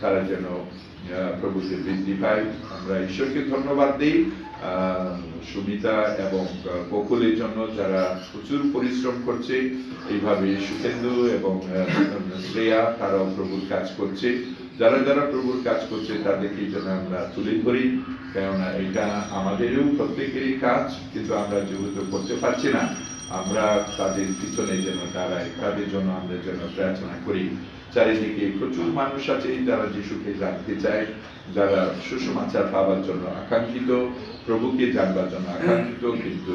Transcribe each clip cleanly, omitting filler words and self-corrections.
তারা যেন প্রভুতে বৃদ্ধি পায়। আমরা ঈশ্বরকে ধন্যবাদ দিই সুমিতা এবং বকুলের জন্য, যারা প্রচুর পরিশ্রম করছে। এইভাবে সুখেন্দু এবং শ্রেয়া তারাও প্রভুর কাজ করছে। যারা যারা প্রভুর কাজ করছে তাদেরকে যেন আমরা তুলে ধরি, কেননা এটা আমাদেরও প্রত্যেকেরই কাজ, কিন্তু আমরা যেহেতু করতে পারছি না, আমরা তাদের পিছনে যেন দাঁড়াই, তাদের জন্য আমরা যেন প্রার্থনা করি। চারিদিকে প্রচুর মানুষ আছে যারা যিশুকে জানতে চায়, যারা সুসমাচার পাওয়ার জন্য আকাঙ্ক্ষিত, প্রভুকে জানবার জন্য আকাঙ্ক্ষিত, কিন্তু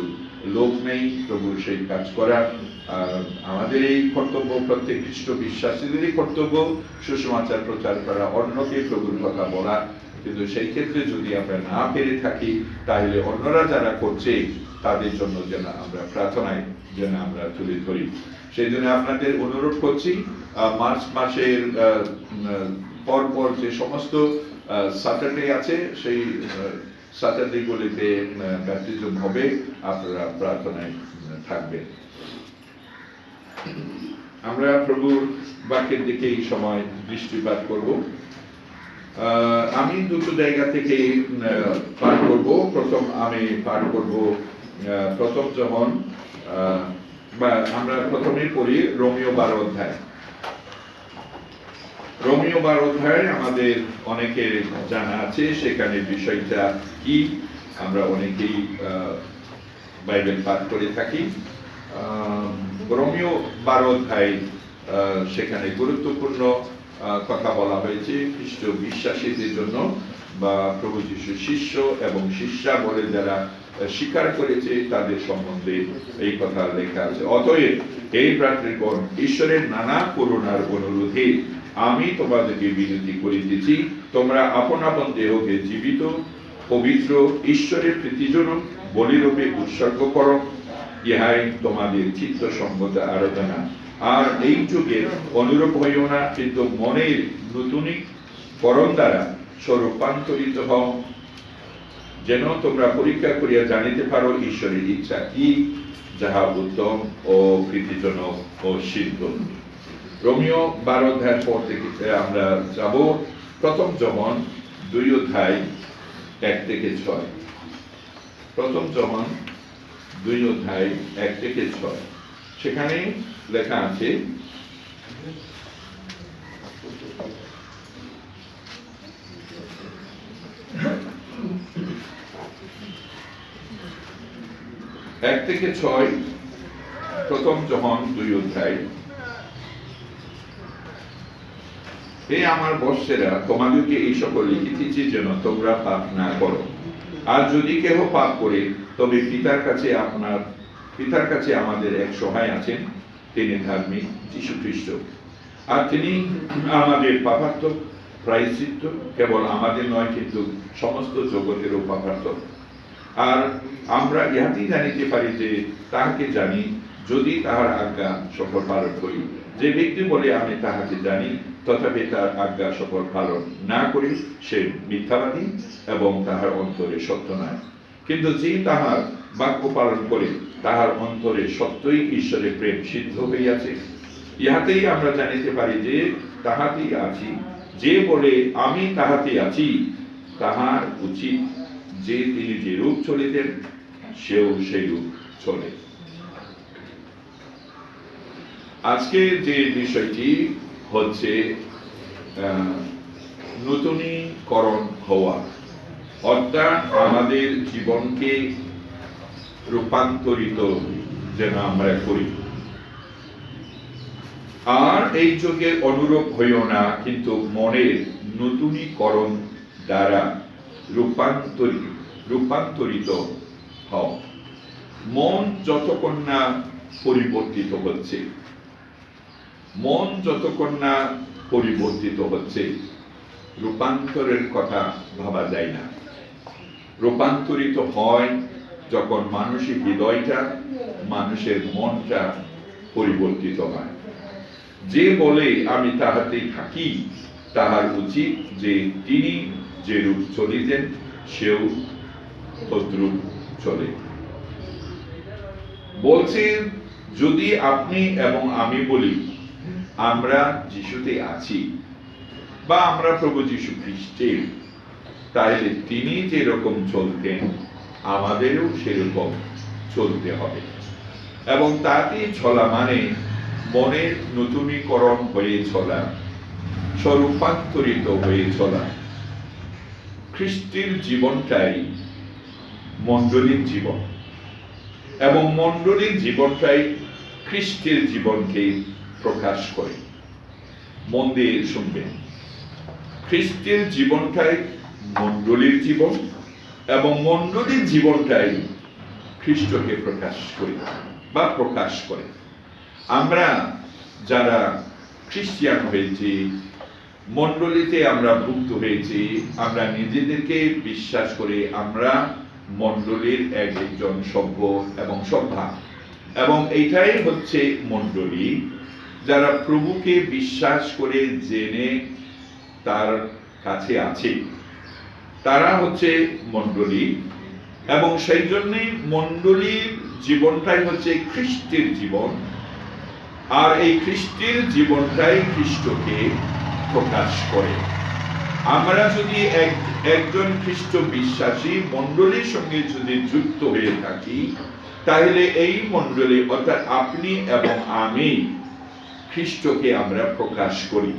লোক নেই প্রভুর সেই কাজ করা। আমাদের এই কর্তব্য, প্রত্যেক খ্রিস্ট বিশ্বাসীদেরই কর্তব্য সুসমাচার প্রচার করা, অন্যকে প্রভুর কথা বলা। কিন্তু সেই ক্ষেত্রে যদি আমরা না পেরে থাকি, তাহলে অন্যরা যারা করছে তাদের জন্য যেন আমরা প্রার্থনায় যেন আমরা তুলে ধরি। সেই জন্য আপনাদের অনুরোধ করছি, মার্চ মাসের পর যে সমস্ত স্যাটারডে আছে, সেই স্যাটারডে গুলিতে ব্যাপটিজম হবে, আপনারা প্রার্থনায় থাকবেন। আমরা প্রভুর বাক্যের দিকে এই সময় দৃষ্টিপাত করব। আমি দুটো জায়গা থেকে পাঠ করব। প্রথম আমি পাঠ করব প্রথম যখন আমরা প্রথমে পড়ি রোমীয় 12 অধ্যায়। রোমীয় 12 অধ্যায় আমাদের অনেকের জানা আছে, সেখানে বিষয়টা কি আমরা অনেকেই বাইবেল পাঠ করে থাকি। রোমীয় 12 অধ্যায় সেখানে গুরুত্বপূর্ণ কথা বলা হয়েছে খ্রিস্ট বিশ্বাসীদের জন্য, বা প্রভু যিশুর শিষ্য এবং শিষ্যা বলে যারা স্বীকার করেছে তাদের সম্বন্ধে এই কথা লেখা আছে। অতএব এই ভ্রাতৃগণ, ঈশ্বরের নানা করুণার অনুরোধে আমি তোমাদেরকে বিনতি করিতেছি, তোমরা আপন আপন দেহকে জীবিত, পবিত্র, ঈশ্বরের প্রীতিজনক বলিরূপে উৎসর্গ করো, ইহাই তোমাদের চিত্তসঙ্গত আরাধনা। আর এই যুগের অনুরূপ হইও না, কিন্তু মনের নূতনীকরণ দ্বারা স্বরূপান্তরিত হও, যেন তোমরা পরীক্ষা করিয়া জানিতে পারো ঈশ্বরের ইচ্ছা কি, যাহা উত্তম ও প্রীতিজনক ও সিদ্ধ। রোমীয় 12 অধ্যায়ের পর থেকে আমরা যাব প্রথম যখন 2 অধ্যায় 1 থেকে 6। প্রথম যখন 2 অধ্যায় 1 থেকে 6, সেখানে লেখা আছে, এক থেকে 6, প্রথম যখন 2 অধ্যায়। হে আমার বৎসেরা, তোমাদেরকে এই সকল লিখিতেছি যেন তোমরা পাপ না করো। আর যদি কেহ পাপ করে, তবে পিতার কাছে আমাদের এক সহায় আছেন, তিনি ধার্মিক, যীশু খ্রিস্ট। আর তিনি আমাদের পাপাত্মক প্রায়শ্চিত্ত, কেবল আমাদের নয়, কিন্তু সমস্ত জগতেরও পাপাত্মক। আর আমরা ইহাতেই জানিতে পারি যে তাহাকে জানি, যদি তাহার আজ্ঞা সকল পালন করি। যে ব্যক্তি বলে আমি তাহাকে জানি, তথাপি তার আজ্ঞা সকল পালন না করি, সে মিথ্যাবাদী এবং তাহার অন্তরে সত্য নয়। কিন্তু যে তাহার বাক্য পালন করে, তাহার অন্তরে সত্যই ঈশ্বরের প্রেম সিদ্ধ হইয়াছে। ইহাতেই আমরা জানিতে পারি যে তাহাতেই আছি। যে বলে আমি তাহাতে আছি, তাহার উচিত যে তিনি যে রূপ চলিতেন, সেও সেই রূপ চলে। আজকে যে বিষয়টি হচ্ছে নূতনীকরণ হওয়া, অর্থাৎ আমাদের জীবনকে রূপান্তরিত যেন আমরা করি। আর এই যুগের অনুরূপ হইও না, কিন্তু মনের নূতনীকরণ দ্বারা রূপান্তরিত হও। মন যতক্ষণ না পরিবর্তিত হচ্ছে, রূপান্তরের কথা ভাবা যায় না। রূপান্তরিত হয় যখন মানুষের হৃদয়টা, মানুষের মনটা পরিবর্তিত হয়। যে বলে আমি তাহাতেই থাকি, তাহার উচিত যে তিনি যে রূপ চলিতেন, সেও তদ্রূপ চলে। বলছেন, যদি আপনি এবং আমি বলি আমরা যিশুতে আছি, বা আমরা প্রভু যীশু খ্রিস্টের, তাহলে তিনি যেরকম চলতেন আমাদেরও সেরকম চলতে হবে। এবং তাতে চলা মানে মনের নতুনীকরণ হয়ে চলা, স্বরূপান্তরিত হয়ে চলা। খ্রিস্টের জীবনটাই মণ্ডলীর জীবন, এবং মণ্ডলীর জীবনটাই খ্রিস্টের জীবনকে প্রকাশ করে। মন দিয়ে শুনবেন, খ্রিস্টের জীবনটাই মণ্ডলীর জীবন, এবং মণ্ডলীর জীবনটাই খ্রিস্টকে প্রকাশ করে বা প্রকাশ করে। আমরা যারা খ্রিস্টিয়ান হয়েছি, মণ্ডলীতে আমরা ভুক্ত হয়েছি, আমরা নিজেদেরকে বিশ্বাস করে আমরা মণ্ডলীর একজন সভ্য এবং সভ্যা, এবং এইটাই হচ্ছে মণ্ডলী। যারা প্রভুকে বিশ্বাস করে জেনে তার কাছে আছে, তারা হচ্ছে মণ্ডলী। এবং সেই জন্যই মণ্ডলীর জীবনটাই হচ্ছে খ্রিস্টের জীবন, আর এই খ্রিস্টের জীবনটাই খ্রিস্টকে প্রকাশ করে। আমরা যদি একজন খ্রিস্ট বিশ্বাসী মণ্ডলীর সঙ্গে যদি যুক্ত হয়ে থাকি, তাহলে এই মণ্ডলী অর্থাৎ আপনি এবং আমি খ্রিস্টকে আমরা প্রকাশ করি।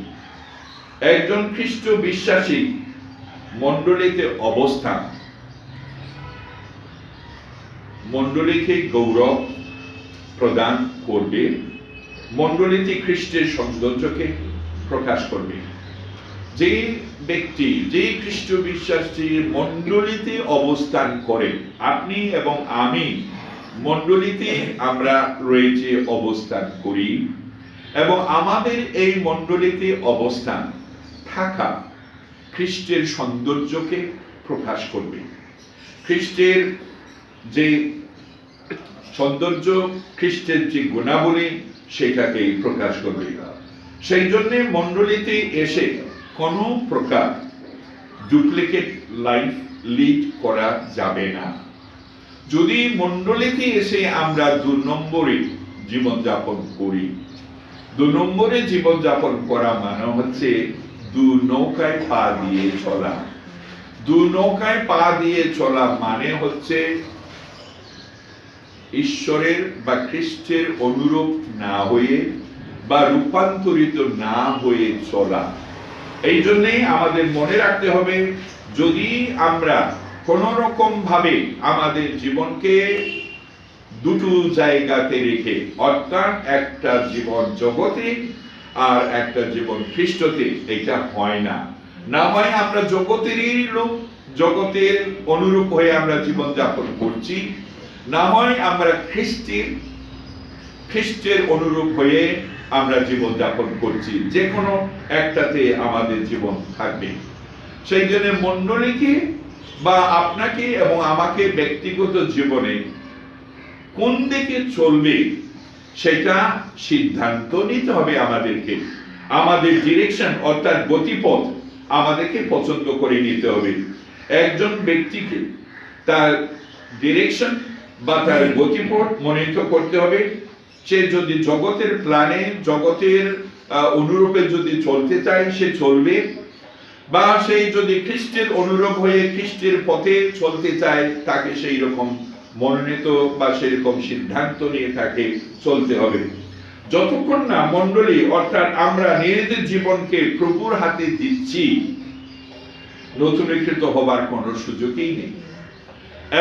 একজন খ্রিস্ট বিশ্বাসী মণ্ডলীতে অবস্থান মণ্ডলীকে গৌরব প্রদান করবে, মণ্ডলীতে খ্রিস্টের সৌন্দর্যকে প্রকাশ করবে। যে ব্যক্তি, যে খ্রিস্ট বিশ্বাসী মণ্ডলীতে অবস্থান করে, আপনি এবং আমি মণ্ডলীতে আমরা রয়েছে অবস্থান করি, এবং আমাদের এই মণ্ডলীতে অবস্থান থাকা খ্রিস্টের সৌন্দর্যকে প্রকাশ করবে। খ্রিস্টের যে সৌন্দর্য, খ্রিস্টের যে গুণাবলী, সেটাকে প্রকাশ করবে। সেই জন্য মণ্ডলীতে এসে কোনো প্রকার ডুপ্লিকেট লাইফ লিড করা যাবে না। যদি মণ্ডলীতে এসে আমরা 2 নম্বরে জীবনযাপন করি, 2 নম্বরে জীবনযাপন করা মানে হচ্ছে 2 নৌকায় পা দিয়ে চলা। 2 নৌকায় পা দিয়ে চলা মানে হচ্ছে ঈশ্বরের বা খ্রিস্টের অনুরূপ না হয়ে বা রূপান্তরিত না হয়ে চলা। এই জন্যই আমাদের মনে রাখতে হবে, যদি আমরা কোন রকম ভাবে আমাদের জীবনকে দুটো জায়গাতে রেখে, অর্থাৎ একটা জীবন জগতে আর একটা জীবন খ্রিস্টতে, এটা হয় না। না হয় আমরা জগতেরই লোক, জগতের অনুরূপ হয়ে আমরা জীবন যাপন করছি, না হয় আমরা খ্রিস্টের অনুরূপ হয়ে আমরা জীবন যাপন করছি। যে কোনো একটাতে আমাদের জীবন থাকবে। সেই জন্য মণ্ডলীকে বা আপনাকে এবং আমাকে ব্যক্তিগত জীবনে কোন দিকে চলবে সেটা সিদ্ধান্ত নিতে হবে আমাদেরকে। আমাদের ডিরেকশন অর্থাৎ গতিপথ আমাদেরকে পছন্দ করে নিতে হবে। একজন ব্যক্তিকে তার ডিরেকশন বা তার গতিপথ মনোনীত করতে হবে। সে যদি জগতের প্ল্যানে, জগতের অনুরূপে যদি চলতে চায়, সে চলবে, বা সেই যদি খ্রিস্টের অনুরূপ হয়ে খ্রিস্টের পথে চলতে চায়, তাকে সেই রকম মনোনীত বা সেরকম সিদ্ধান্ত নিয়ে তাকে চলতে হবে। যতক্ষণ না মণ্ডলী অর্থাৎ আমরা নিজেদের জীবনকে প্রভুর হাতে দিচ্ছি, নতুনীকৃত হবার কোনো সুযোগই নেই।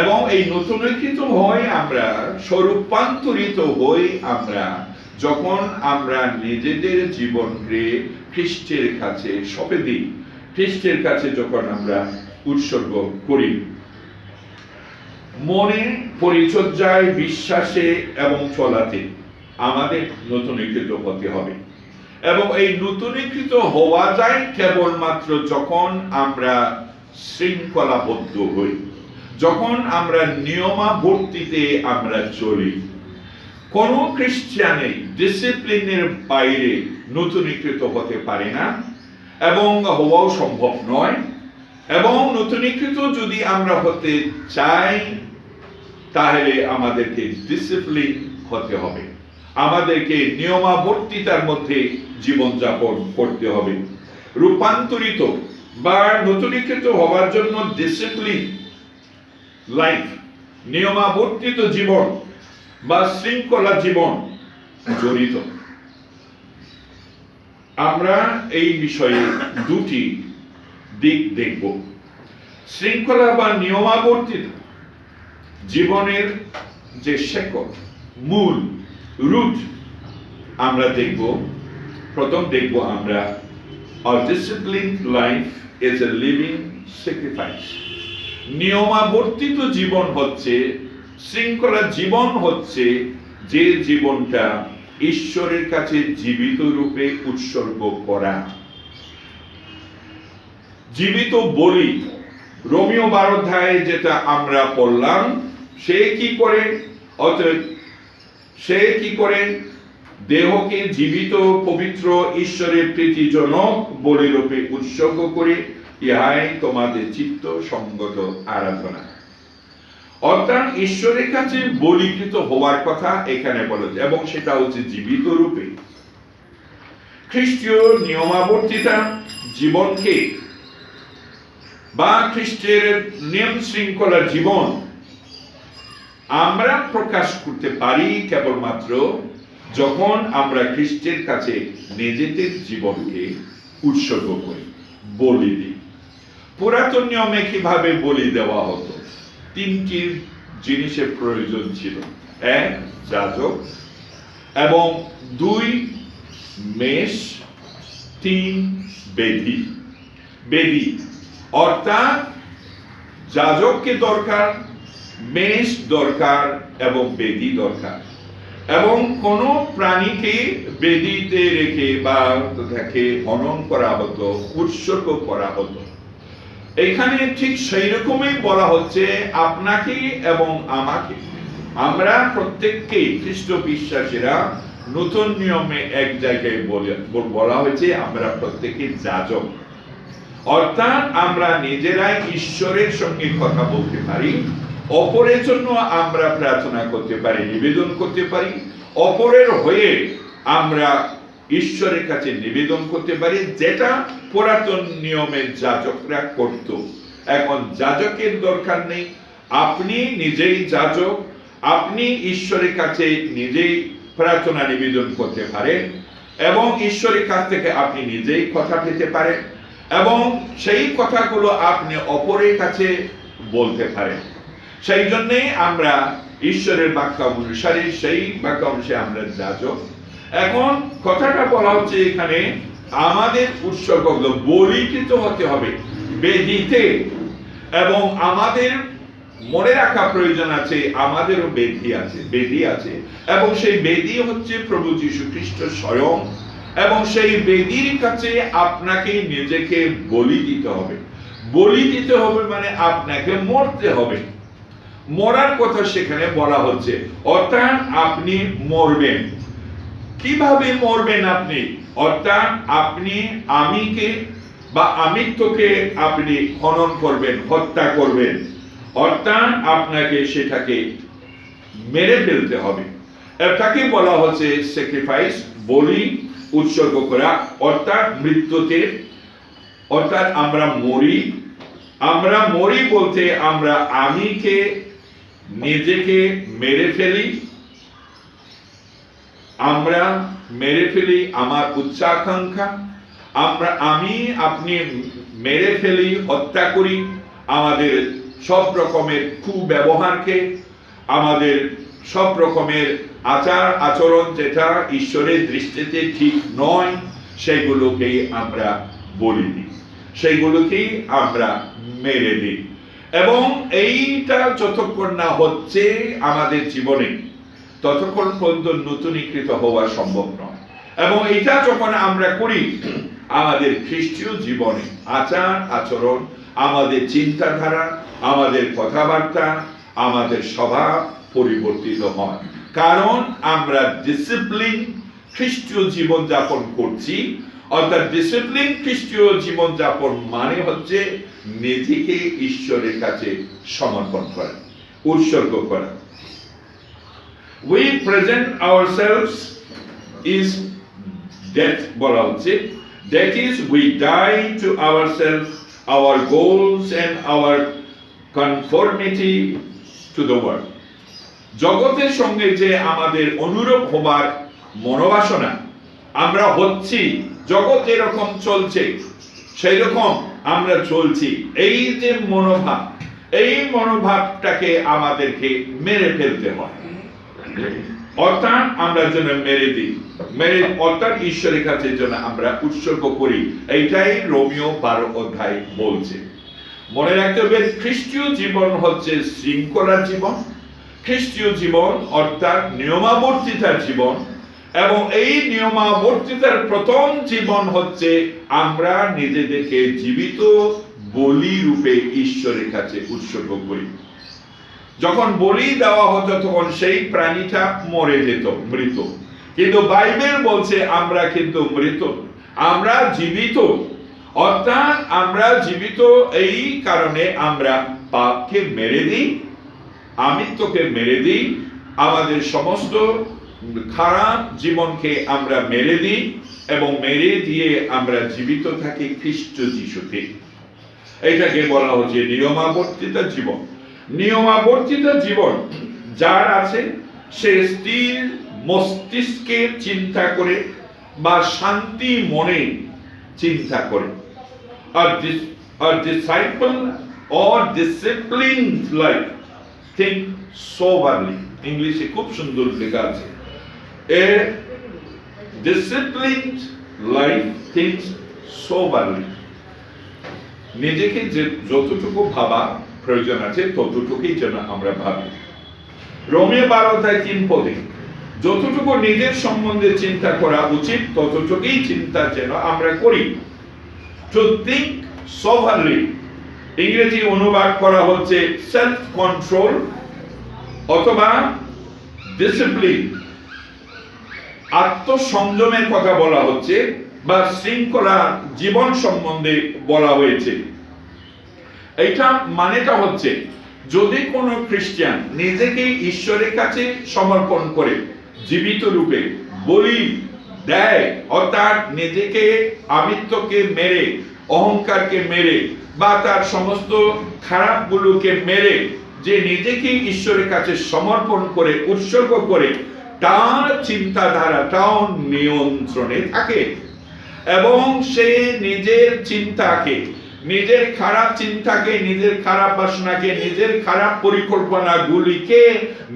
এবং এই নতুনীকৃত হয়ে আমরা স্বরূপান্তরিত হই আমরা যখন আমরা নিজেদের জীবনকে খ্রিস্টের কাছে সঁপে দিই, খ্রিস্টের কাছে যখন আমরা উৎসর্গ করি। মনে, পরিচর্যায়, বিশ্বাসে এবং চলাতে আমাদের নতুনীকৃত হতে হবে। এবং এই নতুনীকৃত হওয়া যায় কেবলমাত্র যখন আমরা শৃঙ্খলাবদ্ধ হই, যখন আমরা নিয়মাবর্তিতে আমরা চলি। কোন খ্রিস্টানই ডিসিপ্লিনের বাইরে নতুনীকৃত হতে পারে না এবং হওয়াও সম্ভব নয়। এবং নতুনীকৃত যদি আমরা হতে চাই, তাহলে আমাদেরকে ডিসিপ্লিন হতে হবে, আমাদেরকে নিয়মাবর্তিতার মধ্যে জীবনযাপন করতে হবে। রূপান্তরিত বা নতুনীকৃত হওয়ার জন্য ডিসিপ্লিন লাইফ, নিয়মাবর্তিত জীবন বা শৃঙ্খলা জীবন জড়িত। আমরা এই বিষয়ে দুটি দিক দেখব। শৃঙ্খলা বা নিয়মাবর্তিত জীবনের যে শেকড়, মূল, রুট আমরা দেখব। প্রথম দেখব আমরা a disciplined life is a living sacrifice. নিয়মাবর্তিত জীবন হচ্ছে, শৃঙ্খলা জীবন হচ্ছে যে জীবনটা ঈশ্বরের কাছে জীবিত রূপে উৎসর্গ করা। জীবিত বলি, রোমীয় 12 অধ্যায়ে যেটা আমরা পড়লাম, সে কি করে দেহকে জীবিত পবিত্র ঈশ্বরের প্রীতিজনক বলিরূপে উৎসর্গ করে, ইহাই তোমাদের চিত্ত সঙ্গত আরাধনা। অর্থাৎ ঈশ্বরের কাছে বলিকৃত হওয়ার কথা এখানে বলেছে, এবং সেটা হচ্ছে জীবিত রূপে। খ্রিস্টীয় নিয়মাবর্তিতা জীবনকে বা খ্রিস্টের নিয়ম শৃঙ্খলা জীবন আমরা প্রকাশ করতে পারি কেবলমাত্র যখন আমরা খ্রিস্টের কাছে নিজেদের জীবনকে উৎসর্গ করি, বলি দিই। পুরাতন নিয়মে কিভাবে বলি দেওয়া হতো? 3টি জিনিসের প্রয়োজন ছিল। 1 যাজক, এবং 2 মেষ, 3 বেদী। বেদী অর্থাৎ যাজককে দরকার, মেষ দরকার এবং বেদী দরকার। এবং কোন প্রাণীকে বেদীতে রেখে বা তাকে হনন করা হতো, উৎসর্গ করা হতো। এখানে ঠিক সেই রকমই বলা হচ্ছে আপনাকে এবং আমাকে। আমরা প্রত্যেককেই খ্রিস্ট বিশ্বাসীরা নতুন নিয়মে এক জায়গায় বলা হয়েছে আমরা প্রত্যেকে যাজক। অর্থাৎ আমরা নিজেরাই ঈশ্বরের সঙ্গে কথা বলতে পারি, অপরের জন্য আমরা প্রার্থনা করতে পারি, নিবেদন করতে পারি, অপরের হয়ে আমরা ঈশ্বরের কাছে নিবেদন করতে পারি, যেটা পুরাতন নিয়মের যাজকরা করত। এখন যাজকের দরকার নেই, আপনি নিজেই যাজক, আপনি ঈশ্বরের কাছে নিজেই প্রার্থনা নিবেদন করতে পারেন, এবং ঈশ্বরের কাছ থেকে আপনি নিজেই কথা পেতে পারেন, এবং সেই কথাগুলো আপনি অপরের কাছে বলতে পারেন। সেই জন্যে আমরা ঈশ্বরের বাক্য অনুসারে, সেই বাক্য অনুসারে আমরা যাজক। এখন কথাটা বলা হচ্ছে এখানে আমাদের উৎসর্গ বলিকৃত হতে হবে বেদীতে, এবং আমাদের মনে রাখা প্রয়োজন আছে আমাদেরও বেদী আছে, এবং সেই বেদী হচ্ছে প্রভু যীশু খ্রিস্ট স্বয়ং, এবং সেই বেদীর কাছে আপনাকে নিজেকে বলি দিতে হবে। বলি দিতে হবে মানে আপনাকে মরতে হবে। মরার কথা সেখানে বলা হচ্ছে, অর্থাৎ আপনি মরবেন। কিভাবে মরবেন আপনি? অর্থাৎ আপনি আমিকে বা আমিত্বকে আপনি হনন করবেন, হত্যা করবেন, অর্থাৎ আপনাকে সেটাকে মেরে ফেলতে হবে। এটাকে বলা হচ্ছে স্যাক্রিফাইস, বলি, উৎসর্গ করা, অর্থাৎ মৃত্যুতে। অর্থাৎ আমরা মরি বলতে আমরা আমিকে নিজেকে মেরে ফেলি, আমরা মেরে ফেলি আমার উচ্চাকাঙ্ক্ষা, আপনি মেরে ফেলি, হত্যা করি আমাদের সব রকমের কুব্যবহারকে, আমাদের সব রকমের আচার আচরণ যেটা ঈশ্বরের দৃষ্টিতে ঠিক নয়, সেগুলোকেই আমরা বলি দিই, সেগুলোকেই আমরা মেরে দিই। এবং এইটা যতক্ষণ না হচ্ছে আমাদের জীবনে, ততক্ষণ পর্যন্ত নতুনীকৃত হওয়া সম্ভব নয়। এবং এটা যখন আমরা করি, আমাদের খ্রিস্টীয় জীবনে আচার আচরণ, আমাদের চিন্তাধারা, আমাদের কথাবার্তা, আমাদের স্বভাব পরিবর্তিত হয়, কারণ আমরা ডিসিপ্লিন খ্রিস্টীয় জীবন যাপন করছি। অর্থাৎ ডিসিপ্লিন খ্রিস্টীয় জীবন যাপন মানে হচ্ছে নিজেকে ঈশ্বরের কাছে সমর্পণ করা, উৎসর্গ করা। We present ourselves is death বলা হচ্ছে, That is, we die to ourselves, our goals and our conformity to the world. জগতের সঙ্গে যে আমাদের অনুরূপ হবার মনোবাসনা, আমরা হচ্ছি, জগৎ যেরকম চলছে সেই রকম আমরা চলছি, এই যে মনোভাব, এই মনোভাবটাকে আমাদেরকে মেরে ফেলতে হয়। অর্থাৎ আমরা যেন মেরে দিই, অর্থাৎ ঈশ্বরের কাছে যেন আমরা উৎসর্গ করি, এইটাই রোমিও 12 অধ্যায় বলছে। মনে রাখতে হবে, খ্রিস্টীয় জীবন হচ্ছে শৃঙ্খলার জীবন, খ্রিস্টীয় জীবন অর্থাৎ নিয়মাবর্তিতার জীবন, এবং এই নিয়মাবর্তিতার প্রথম জীবন হচ্ছে আমরা নিজেদেরকে জীবিত বলি রূপে ঈশ্বরের কাছে উৎসর্গ করি। যখন বলি দেওয়া হতো তখন সেই প্রাণীটা মরে যেত, মৃত, কিন্তু বাইবেল বলছে আমরা কিন্তু মৃত, আমরা জীবিত। অর্থাৎ আমরা জীবিত এই কারণে আমরা পাপকে মেরে দিই, আমিত্বকে মেরে দিই, আমাদের সমস্ত খারাপ জীবনকে আমরা মেরে দিই এবং মেরে দিয়ে আমরা জীবিত থাকি খ্রিস্ট যিশুতে। এটাকে বলা হচ্ছে নিয়মাবর্তিত জীবন। নিয়মাবর্তিত জীবন যার আছে সে স্থির মস্তিষ্কে চিন্তা করে বা শান্তি মনে চিন্তা করে। A disciple or disciplined life think soberly. ইংলিশে খুব সুন্দর লেখা আছে, a disciplined life thinks soberly. নিজেকে যে যতটুকু ভাবা প্রয়োজন আছে ততটুকুই যেন আমরা ভাবি। রোমিও 12 অধ্যায় 3 পদে যতটুকু নিজের সম্বন্ধে চিন্তা করা উচিত ততটুকুই চিন্তা যেন আমরা করি। To think soberly ইংরেজি অনুবাদ করা হচ্ছে সেলফ কন্ট্রোল অথবা ডিসিপ্লিন। আত্মসংযমের কথা বলা হচ্ছে বা শৃঙ্খলা জীবন সম্বন্ধে বলা হয়েছে। এইটা মানেটা হচ্ছে, যদি কোনো খ্রিস্টান নিজেকে ঈশ্বরের কাছে সমর্পণ করে জীবিত রূপে বলি দেয়, অর্থাৎ নিজেকে আমিত্বকে মেরে, অহংকারকে মেরে বা তার সমস্ত খারাপগুলোকে মেরে যে নিজেকে ঈশ্বরের কাছে সমর্পণ করে উৎসর্গ করে, তার চিন্তাধারাটাও নিয়ন্ত্রণে থাকে এবং সে নিজের চিন্তাকে, নিজের খারাপ চিন্তাকে, নিজের খারাপ বাসনাকে, নিজের খারাপ পরিকল্পনাগুলিকে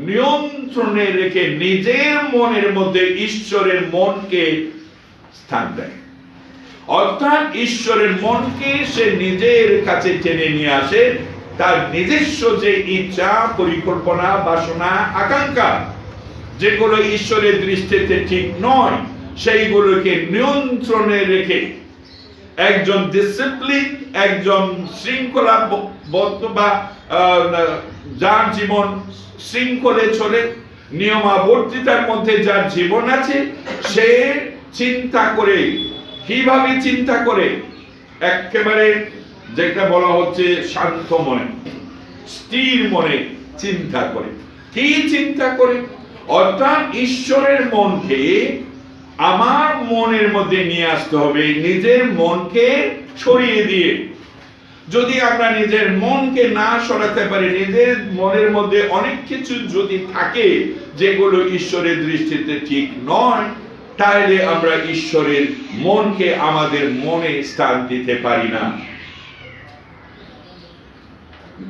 নিয়ন্ত্রণে রেখে নিজের মনের মধ্যে ঈশ্বরের মনকে স্থান দেয়। অর্থাৎ ঈশ্বরের মনকে সে নিজের কাছে টেনে নিয়ে আসে, তার নিজস্ব যে ইচ্ছা, পরিকল্পনা, বাসনা, আকাঙ্ক্ষা যেগুলো ঈশ্বরের দৃষ্টিতে ঠিক নয় সেইগুলোকে নিয়ন্ত্রণে রেখে একজন ডিসিপ্লিন, একজন শৃঙ্খলাবদ্ধ বা যার জীবন শৃঙ্খলে চলে, নিয়মাবর্তিতার মধ্যে যার জীবন আছে, সে চিন্তা করে, কিভাবে চিন্তা করে, একেবারে যেটা বলা হচ্ছে শান্ত মনে, স্থির মনে চিন্তা করে। কি চিন্তা করে? অর্থাৎ ঈশ্বরের মনকে আমার মনের মধ্যে নিয়ে আসতে হবে, নিজের মনকে সরিয়ে দিয়ে। যদি আমরা নিজের মনকে না সরাতে পারি, নিজের মনের মধ্যে অনেক কিছু যদি থাকে যেগুলো ঈশ্বরের দৃষ্টিতে ঠিক নয়, তাহলে আমরা ঈশ্বরের মনকে আমাদের মনে স্থান দিতে পারি না।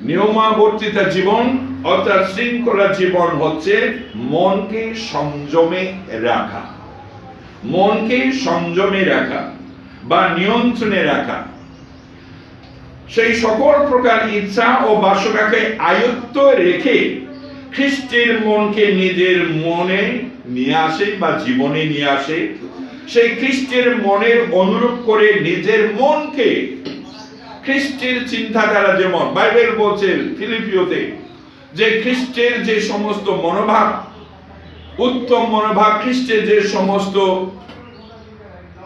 নিয়মাবর্তিত জীবন অর্থাৎ শৃঙ্খলা জীবন হচ্ছে মনকে সংযমে রাখা, মনকে সংযমে রাখা বা নিয়ন্ত্রণে রাখা, সেই সকল প্রকার ইচ্ছা ও বাসনাকে আয়ত্ত রেখে খ্রিস্টের মনকে নিজের মনে নিয়ে আসে বা জীবনে নিয়ে আসে। সেই খ্রিস্টের মনের অনুরূপ করে নিজের মনকে খ্রিস্টের চিন্তাধারা, যেমন বাইবেল বলছে ফিলিপিওতে যে খ্রিস্টের যে সমস্ত মনোভাব, উত্তম মনোভাব, খ্রিস্টের যে সমস্ত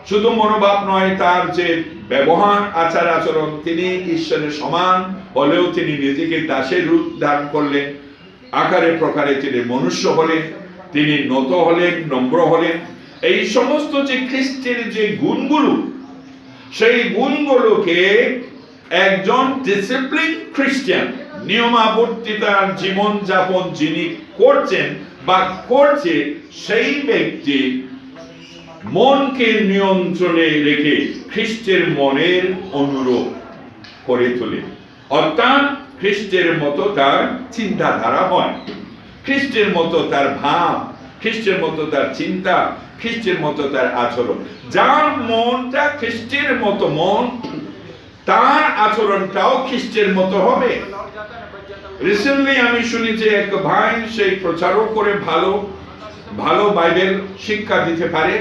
শুধু মনোভাব নয়, তার যে ব্যবহার, আচার আচরণ, তিনি ঈশ্বরের সমান হলেও তিনি নিজেকে দাসের রূপ ধারণ করলেন, আকারে প্রকারে তিনি মনুষ্য হলেন, তিনি নত হলেন, নম্র হলেন। এই সমস্ত যে খ্রিস্টের যে গুণগুলো, সেই গুণগুলোকে একজন ডিসিপ্লিন খ্রিস্টান, নিয়মাবর্তিতার জীবন যাপন যিনি করছেন বা করছে, সেই ব্যক্তি মনকে নিয়ন্ত্রণে রেখে খ্রিস্টের মনের অনুরূপ করে তোলে। অর্থাৎ খ্রিস্টের মতো তার চিন্তাধারা হয়, খ্রিস্টের মতো তার ভাব, খ্রিস্টের মতো তার চিন্তা, খ্রিস্টের মতো তার আচরণ। যার মনটা খ্রিস্টের মতো মন, তার আচরণটাও খ্রিস্টের মতো হবে। রিসেন্টলি আমি শুনেছি এক ভাই, সেই প্রচারও করে ভালো বাইবেল শিক্ষা দিতে পারে,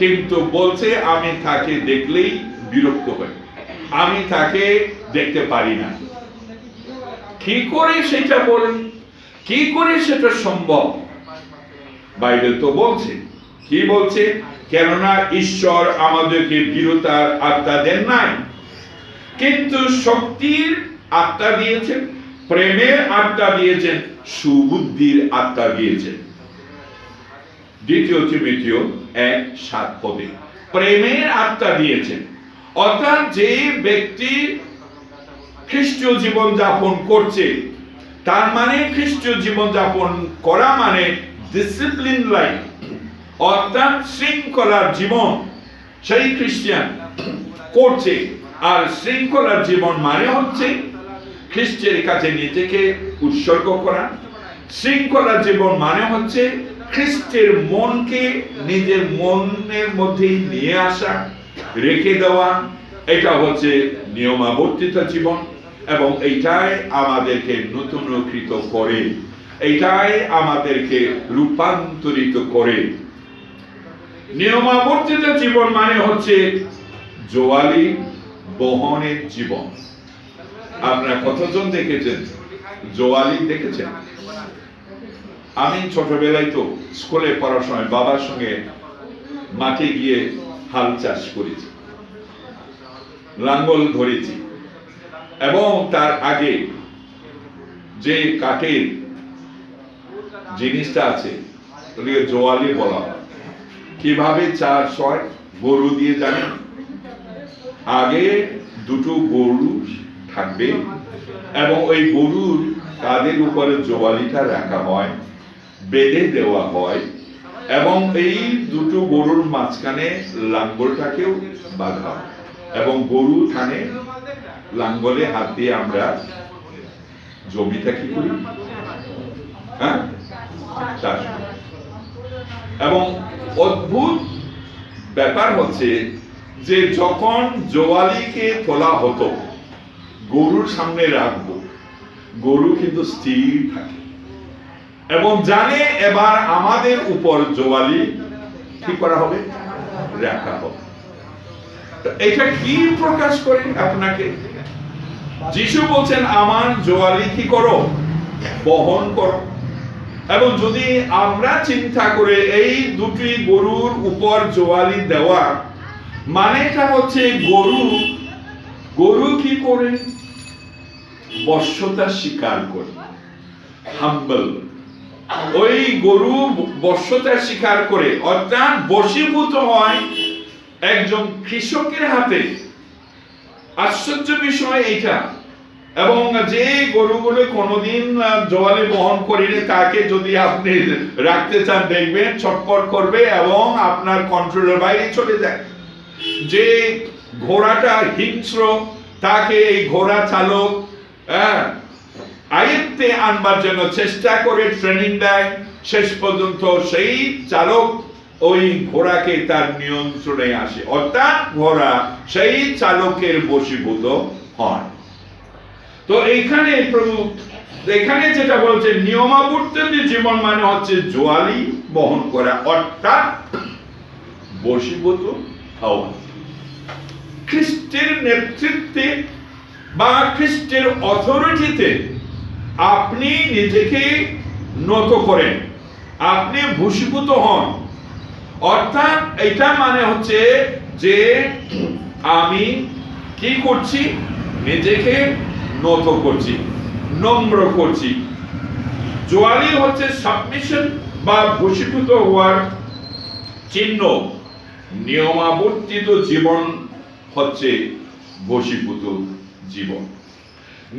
কিন্তু বলছে আমি তাকে দেখলেই বিরক্ত হই, আমি তাকে দেখতে পারি না। কি করে সেটা বলেন? কি করে সেটা সম্ভব? বাইবেল তো বলছে, কি বলছে? কেননা ঈশ্বর আমাদেরকে ভীরুতার আত্মা দেন নাই, কিন্তু শক্তির আত্মা দিয়েছেন, প্রেমের আত্মা দিয়েছেন, সুবুদ্ধির আত্মা দিয়েছেন। 2 তিমোথেও 1:7 প্রেমের আত্মা দিয়েছেন। অর্থাৎ যে ব্যক্তি খ্রিস্টীয় জীবন যাপন করছে, তার মানে খ্রিস্টীয় জীবন যাপন করা মানে ডিসিপ্লিন লাইফ, অর্থাৎ শৃঙ্খলার জীবন সেই খ্রিস্টান করছে। আর শৃঙ্খলার জীবন মানে হচ্ছে খ্রিস্টের কাছে নিজেকে উৎসর্গ করা। শৃঙ্খলার জীবন মানে হচ্ছে খ্রিস্টের মনকে নিজের মনের মধ্যে নিয়ে আসা, রেখে দেওয়া। এটা হচ্ছে নিয়মাবর্তিত জীবন, এবং এইটাই আমাদেরকে নূতনীকৃত করে, এইটাই আমাদেরকে রূপান্তরিত করে। নিয়মাবর্তিত জীবন মানে হচ্ছে জোয়ালি বহনের জীবন। আপনারা কতজন দেখেছেন জোয়ালি? দেখেছেন? আমি ছোটবেলায় তো স্কুলে পড়ার সময় বাবার সঙ্গে মাঠে গিয়ে হাল চাষ করেছি, লাঙ্গল ধরেছি, এবং তার আগে যে কাঠের জিনিসটা আছে ওদিকে জোয়ালি বলা হয়। কিভাবে চাষ হয় গরু দিয়ে জানেন? আগে দুটো গরু থাকবে, এবং ওই গরুর কাঁধের উপরে জোয়ালিটা রাখা হয়, বেঁধে দেওয়া হয়, এবং এই দুটো গরুর মাঝখানে লাঙ্গলটাকেও বাঁধা হয়, এবং গরু থানে লাঙ্গলে হাত দিয়ে আমরা জমিটা কি করি? চাষ করি। এবং অদ্ভুত ব্যাপার হচ্ছে যে যখন জোয়ালিকে তোলা হতো, গরুর সামনে রাখবো, গরু কিন্তু স্থির থাকে এবং জানে এবার আমাদের উপর জোয়ালি কি করা হবে? রাখা হবে। এটা কি প্রকাশ করে আপনাকে? যিশু বলছেন আমার জোয়ালি কি করো? বহন করো। এবং যদি আমরা চিন্তা করে এই দুটি গরুর উপর জোয়ালি দেওয়া, মানেটা হচ্ছে গরু কি করে? বশ্যতা স্বীকার করে, হাম্বল। ওই গরু বশ্যতা স্বীকার করে, অর্থাৎ বশীভূত হয় একজন কৃষকের হাতে। আশ্চর্য বিষয় এইটা। এবং যে গরুগুলো কোনোদিন জোয়ালি বহন করেনি, তাকে যদি আপনি রাখতে চান দেখবেন ছটফট করবে এবং আপনার কন্ট্রোলের বাইরে চলে যায়। যে ঘোড়াটা হিংস্র, তাকে এই ঘোড়া চালক আয়ত্তে আনবার জন্য চেষ্টা করে, ট্রেনিং দেয়, শেষ পর্যন্ত সেই চালক ওই ঘোড়াকে তার নিয়ন্ত্রণে আসে, অর্থাৎ ঘোড়া সেই চালকের বশীভূত হয়। তো এইখানে প্রভু এখানে যেটা বলছে, নিয়মাবর্তিত জীবন মানে হচ্ছে জোয়ালি বহন করা, অর্থাৎ বশীভূত হওয়া। খ্রিস্টের নেতৃত্বে বা খ্রিস্টের অথরিটিতে আপনি নিজেকে নত করেন, আপনি বশীভূত হন। অর্থাৎ এটা মানে হচ্ছে যে আমি কি করছি? নিজেকে নত করছি, নম্র করছি। জোয়ালি হচ্ছে সাবমিশন বা বশীভূত হওয়ার চিহ্ন। নিয়মাবর্তিত জীবন হচ্ছে বশীভূত জীবন।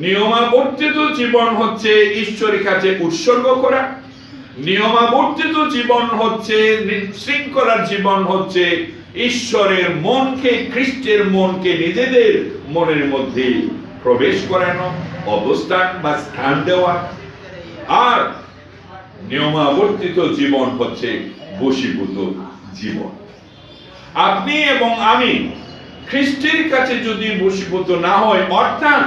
নিয়মাবর্তিত জীবন হচ্ছে ঈশ্বরের কাছে উৎসর্গ করা। নিয়মাবর্তিত জীবন হচ্ছে শৃঙ্খলার জীবন হচ্ছে ঈশ্বরের মনকে, খ্রিস্টের মনকে নিজেদের মনের মধ্যে প্রবেশ করানো, অবস্থান বা স্থান দেওয়া। আর নিয়মাবর্তিত জীবন হচ্ছে বশীভূত জীবন। আপনি এবং আমি খ্রিস্টের কাছে যদি বশীভূত না হয়, অর্থাৎ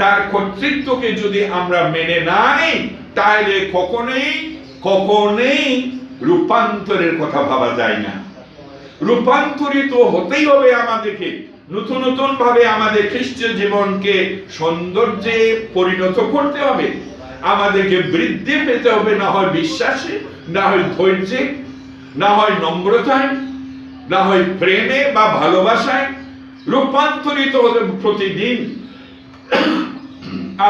তার কর্তৃত্বকে যদি আমরা মেনে না নিই, তাহলে কখনোই রূপান্তরের কথা ভাবা যায় না। রূপান্তরিত হতেই হবে আমাদেরকে, নতুন ভাবে আমাদের খ্রিস্টীয় জীবনকে সৌন্দর্যে পরিণত করতে হবে। আমাদেরকে বৃদ্ধি পেতে হবে, না হয় বিশ্বাসে, না হয় ধৈর্যে, না হয় নম্রতায়, না হয় প্রেমে বা ভালোবাসায়। রূপান্তরিত হতে প্রতিদিন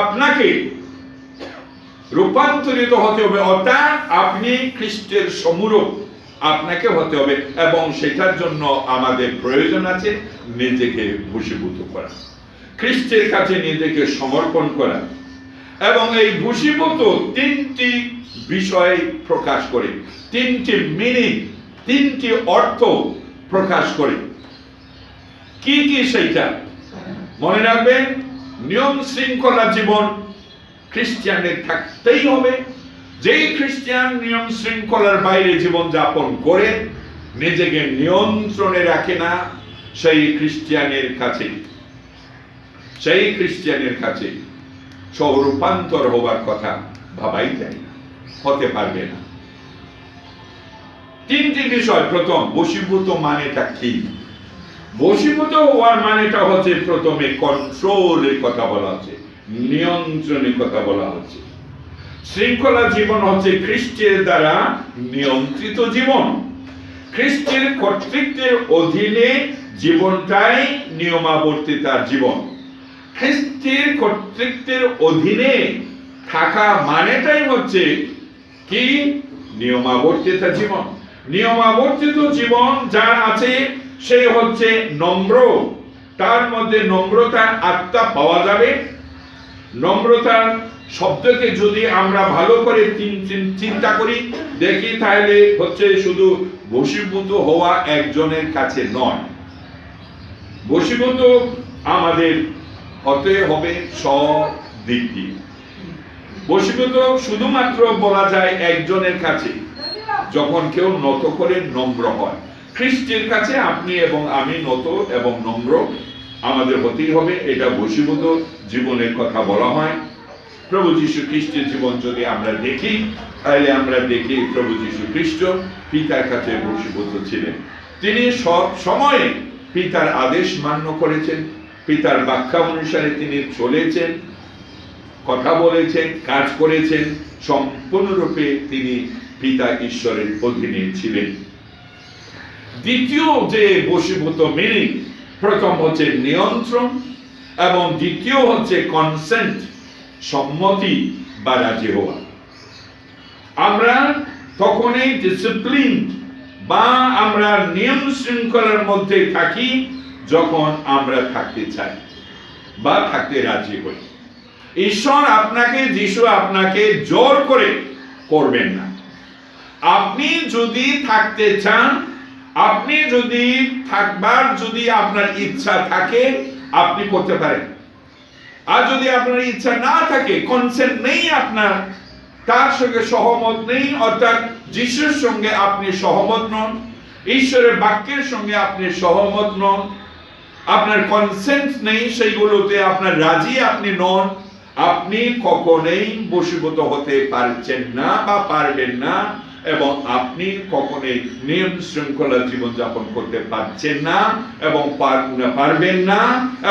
আপনাকে রূপান্তরিত হতে হবে, অর্থাৎ আপনি খ্রিস্টের সমরূপ আপনাকে হতে হবে, এবং সেটার জন্য আমাদের প্রয়োজন আছে নিজেকে বশীভূত করা, খ্রিস্টের কাছে নিজেকে সমর্পণ করা। এবং এই বশীভূত তিনটি বিষয় প্রকাশ করে, তিনটি মিনিং, তিনটি অর্থ প্রকাশ করে। কি সেইটা মনে রাখবেন। নিয়ম শৃঙ্খলা জীবন খ্রিস্টানের থাকতেই হবে। যেই খ্রিস্টান নিয়ম শৃঙ্খলার বাইরে জীবন যাপন করে, নিজেকে নিয়ন্ত্রণে রাখে না, সেই খ্রিস্টানের কাছে স্বরূপান্তর হবার কথা ভাবাই যায় না, হতে পারবে না। তিনটি বিষয়। প্রথম, বশীভূত মানেটা কি? বশীভূত হওয়ার মানেটা হচ্ছে, প্রথমে কন্ট্রোলের কথা বলা হচ্ছে, নিয়ন্ত্রণের কথা বলা হচ্ছে। শৃঙ্খলা জীবন হচ্ছে খ্রিস্টের দ্বারা নিয়ন্ত্রিত জীবন। খ্রিস্টের কর্তৃত্বের অধীনে জীবনটাই নিয়মাবর্তিতার জীবন। খ্রিস্টের কর্তৃত্বের অধীনে থাকা মানেটাই হচ্ছে কি? নিয়মাবর্তিত জীবন। নিয়মাবর্তিত জীবন যার আছে সে হচ্ছে নম্র। তার মধ্যে নম্রতার আত্মা পাওয়া যাবে। নম্রতার শব্দকে যদি আমরা ভালো করে চিন্তা করি, দেখি, তাহলে হচ্ছে শুধু বশীভূত হওয়া একজনের কাছে নয়। বশীভূত আমাদের হতে হবে সব দিক দিয়ে। বশীভূত শুধুমাত্র বলা যায় একজনের কাছে, যখন কেউ নত করে নম্র হয়। খ্রিস্টের কাছে আপনি এবং আমি নত এবং নম্র আমাদের হতেই হবে। এটা বশীভূত জীবনের কথা বলা হয়। প্রভু যীশু খ্রিস্টের জীবন যদি আমরা দেখি, তাহলে আমরা দেখি প্রভু যীশু খ্রিস্ট পিতার কাছে বশীভূত ছিলেন। তিনি সব সময় পিতার আদেশ মান্য করেছেন, পিতার ব্যাখ্যা অনুসারে তিনি চলেছেন, কথা বলেছেন, কাজ করেছেন। সম্পূর্ণরূপে তিনি পিতা ঈশ্বরের অধীনে ছিলেন। দ্বিতীয় যে বশীভূত মিনিং, প্রথম হচ্ছে নিয়ন্ত্রণ, এবং দ্বিতীয় হচ্ছে কনসেন্ট, সম্মতি বা রাজি হওয়া। আমরা তখনই ডিসিপ্লিন বা আমরা নিয়ম শৃঙ্খলার মধ্যে থাকি যখন আমরা থাকতে চাই বা থাকতে রাজি হই। ঈশ্বর আপনাকে, যিশু আপনাকে জোর করে করবেন না। আপনি যদি থাকতে চান, আপনি যদি থাকবার যদি আপনার ইচ্ছা থাকে, আপনি করতে পারেন। আর যদি আপনার ইচ্ছা না থাকে, কনসেন্ট নেই আপনার, তার সঙ্গে সহমত নেই, অর্থাৎ যিশুর সঙ্গে আপনি সহমত নন, ঈশ্বরের বাক্যের সঙ্গে আপনি সহমত নন, আপনার কনসেন্ট নেই, সেইগুলোতে আপনার রাজি আপনি নন, আপনি কখনোই বশীভূত হতে পারছেন না বা পারবেন না, এবং আপনি কখনোই নিয়ম শৃঙ্খলা জীবন যাপন করতে পারছেন না এবং পারবেন না।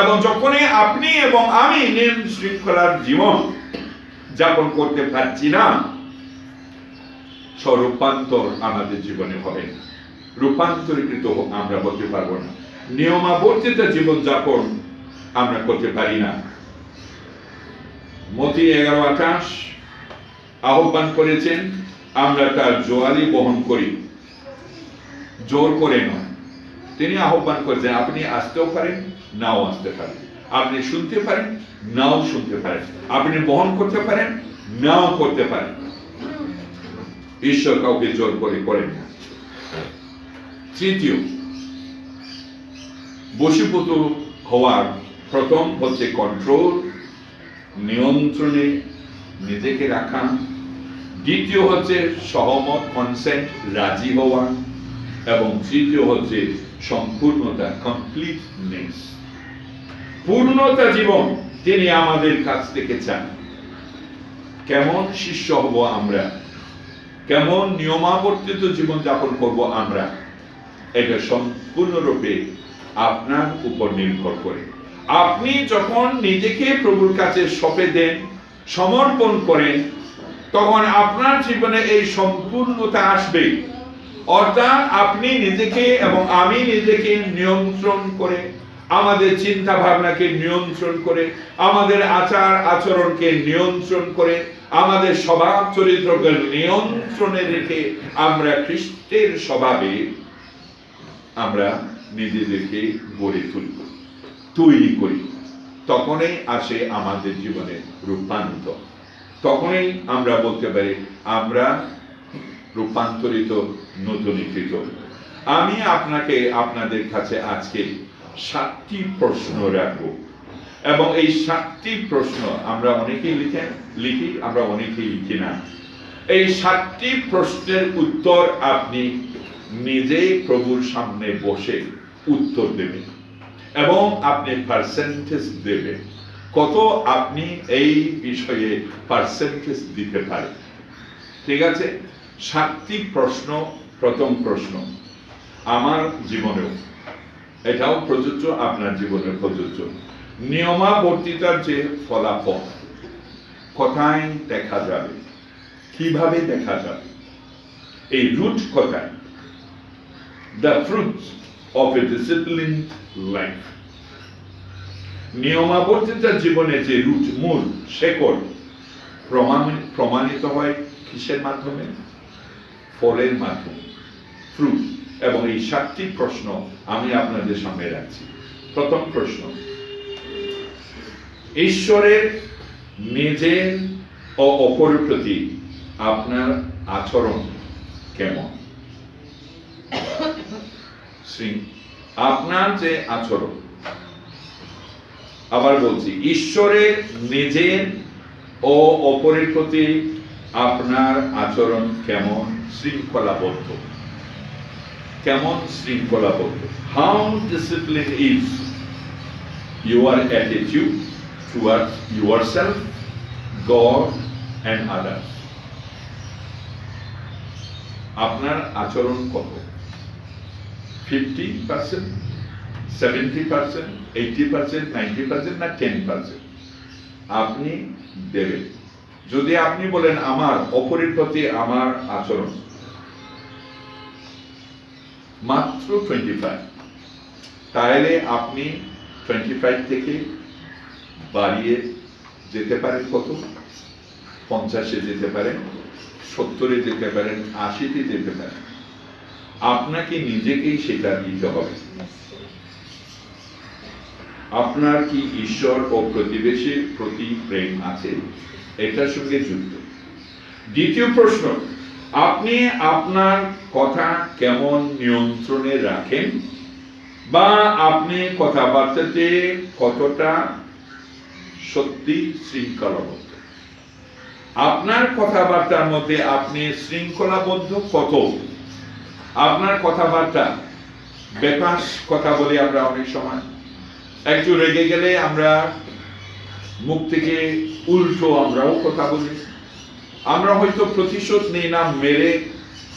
এবং যখনই আপনি এবং আমি নিয়ম শৃঙ্খলার জীবন যাপন করতে পারছি না, স্বরূপান্তর আমাদের জীবনে হবে না, রূপান্তরিত আমরা হতে পারবো না, নিয়মাবর্তিত জীবন যাপন আমরা করতে পারি না। মতি 11:28 আহ্বান করেছেন, আমরা তার জোয়ালি বহন করি, জোর করে নয়। তিনি আহ্বান করেছেন, আপনি আসতেও পারেন, নাও আসতে পারে। আপনি শুনতে পারেন, নাও শুনতে পারেন। আপনি বহন করতে পারেন, নাও করতে পারেন। ঈশ্বর কাউকে জোর করে করেন না। তৃতীয়, বশীভূত হওয়ার প্রথম হচ্ছে কন্ট্রোল, নিয়ন্ত্রণে নিজেকে রাখা। দ্বিতীয় হচ্ছে সহমত, কনসেন্ট, রাজি হওয়া। এবং তৃতীয় হচ্ছে সম্পূর্ণতা, কমপ্লিটনেস, পূর্ণতা জীবন তিনি আমাদের কাছ থেকে চান। কেমন শিষ্য হব আমরা, কেমন নিয়মাবর্তিত জীবন যাপন করব আমরা, এটা সম্পূর্ণরূপে আপনার উপর নির্ভর করে। আপনি যখন নিজেকে প্রভুর কাছে সঁপে দেন, সমর্পণ করেন, তখন আপনার জীবনে এই সম্পূর্ণতা আসবে। অর্থাৎ আপনি নিজেকে এবং আমি নিজেকে নিয়ন্ত্রণ করে, আমাদের চিন্তা ভাবনাকে নিয়ন্ত্রণ করে, আমাদের আচার আচরণকে নিয়ন্ত্রণ করে, আমাদের স্বভাব চরিত্রকে নিয়ন্ত্রণে রেখে আমরা খ্রিস্টের স্বভাবে আমরা নিজেদেরকে গড়ে তুলব, তৈরি করি। তখনই আসে আমাদের জীবনে রূপান্তর। তখনই আমরা বলতে পারি আমরা রূপান্তরিত, নূতনীকৃত। আমি আপনাদের কাছে আজকে 7টি প্রশ্ন রাখবো, এবং এই 7টি প্রশ্ন আমরা অনেকেই লিখি, আমরা অনেকেই লিখি না। এই 7টি প্রশ্নের উত্তর আপনি নিজেই প্রভুর সামনে বসে উত্তর দেবেন, এবং আপনি পার্সেন্টেজ দেবেন কত আপনি এই বিষয়ে পার্সেন্টেজ দিতে পারেন। ঠিক আছে? 7টি প্রশ্ন। প্রথম প্রশ্ন আমার জীবনেও, এটাও প্রযোজ্য, আপনার জীবনে প্রযোজ্য। নিয়মাবর্তিতার যে ফলাফল কোথায় দেখা যাবে, কিভাবে দেখা যাবে, এই রুট কোথায়? The fruits of a disciplined life. নিয়মাবর্তিতার জীবনে যে রুট, মূল শেকড় প্রমাণিত হয় কিসের মাধ্যমে? ফলের মাধ্যমে, ফ্রুট। এবং এই 7টি প্রশ্ন আমি আপনাদের সামনে রাখছি। প্রথম প্রশ্ন, ঈশ্বরের, নিজের ও অপরের প্রতি আপনার আচরণ কেমন? আপনার যে আচরণ, আবার বলছি, ঈশ্বরের, নিজের ও অপরের প্রতি আপনার আচরণ কেমন? শৃঙ্খলাবদ্ধ। কেমন শৃঙ্খলাবদ্ধ? How disciplined is your attitude towards yourself, God and others? আপনার আচরণ কত? 50%, 70%, 80%, 90% না 10%? আপনি দেবেন। যদি আপনি বলেন আমার অপরের প্রতি আমার আচরণ মাত্র 25, তাহলে আপনি 25 থেকে বাড়িয়ে যেতে পারেন কত? 50-এ যেতে পারেন, 70-এ যেতে পারেন, 80-তে যেতে পারেন। আপনাকে নিজেকেই সেটা দিতে হবে। আপনার কি ঈশ্বর ও প্রতিবেশীর প্রতি প্রেম আছে? এটার সঙ্গে যুক্ত। দ্বিতীয় প্রশ্ন, আপনি আপনার কথা কেমন নিয়ন্ত্রণে রাখেন, বা আপনি কথাবার্তাতে কতটা সত্যি শৃঙ্খলাবদ্ধ? আপনার কথাবার্তার মধ্যে আপনি শৃঙ্খলাবদ্ধ কত? আপনার কথাবার্তা বেফাঁস কথা বলি আমরা অনেক সময়। একটু রেগে গেলে আমরা মুখ থেকে উল্টো আমরাও কথা বলি। আমরা হয়তো প্রতিশোধ নিই না মেরে,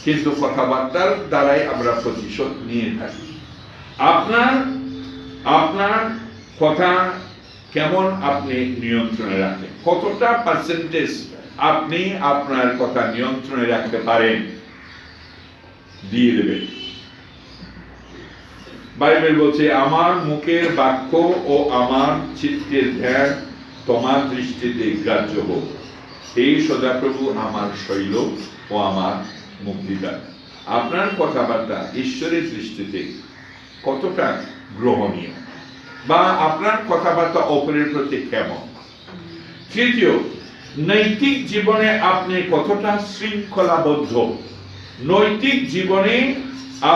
কিন্তু কথাবার্তার দ্বারাই আমরা প্রতিশোধ নিয়ে থাকি। আপনার কথা কেমন আপনি নিয়ন্ত্রণে রাখেন? কতটা পার্সেন্টেজ আপনি আপনার কথা নিয়ন্ত্রণে রাখতে পারেন? দিয়ে দেবেন। বাইবেল বলছে, আমার মুখের বাক্য ও আমার চিত্তের ধ্যান তোমার দৃষ্টিতে গ্রাহ্য হোক। এই সদাপ্রভু আমার শৈল ও আমার মুক্তিদাতা। আপনার কথাবার্তা ঈশ্বরের দৃষ্টিতে কতটা গ্রহণীয়, বা আপনার কথাবার্তা অপরের প্রতি কেমন? তৃতীয়, নৈতিক জীবনে আপনি কতটা শৃঙ্খলাবদ্ধ? নৈতিক জীবনে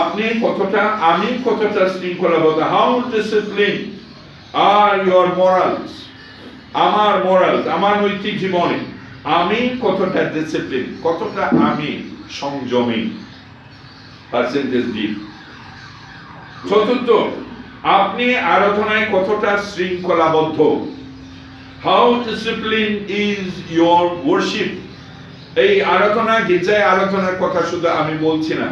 আমি কতটা শৃঙ্খলাবদ্ধ? How discipline are your morals? আমার নৈতিক জীবনে আমি কতটা ডিসিপ্লিন, কতটা আমি সংযমী? পার্সেন্টেজ দিন। চতুর্থ, আপনি আরাধনায় কতটা শৃঙ্খলাবদ্ধ? How discipline is your worship? এই আরাধনা, গির্জায় আরাধনার কথা শুধু আমি বলছি না,